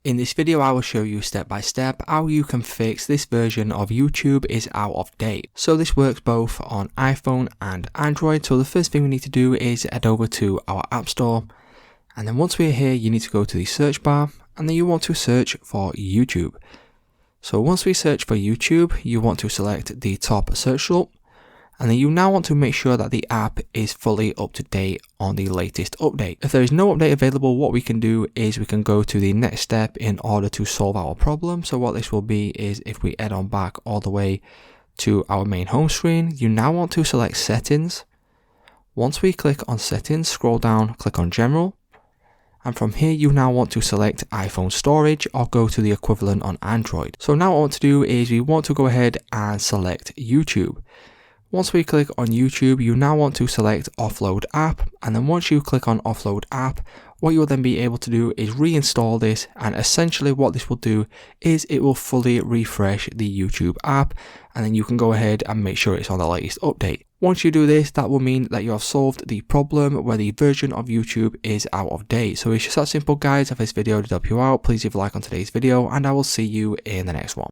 In this video I will show you step by step how you can fix this version of YouTube is out of date. So this works both on iPhone and Android. So the first thing we need to do is head over to our App Store, and then once we're here you need to go to the search bar and then you want to search for YouTube. So once we search for YouTube, you want to select the top search result. And then you now want to make sure that the app is fully up to date on the latest update. If there is no update available, what we can do is we can go to the next step in order to solve our problem. So what this will be is if we head on back all the way to our main home screen, you now want to select settings. Once we click on settings, scroll down, click on general. And from here you now want to select iPhone storage or go to the equivalent on Android. So now what I want to do is we want to go ahead and select YouTube. Once we click on YouTube, you now want to select offload app, and then once you click on offload app, what you'll then be able to do is reinstall this, and essentially what this will do is it will fully refresh the YouTube app, and then you can go ahead and make sure it's on the latest update. Once you do this, that will mean that you have solved the problem where the version of YouTube is out of date. So it's just that simple, guys. If this video did help you out, please leave a like on today's video, and I will see you in the next one.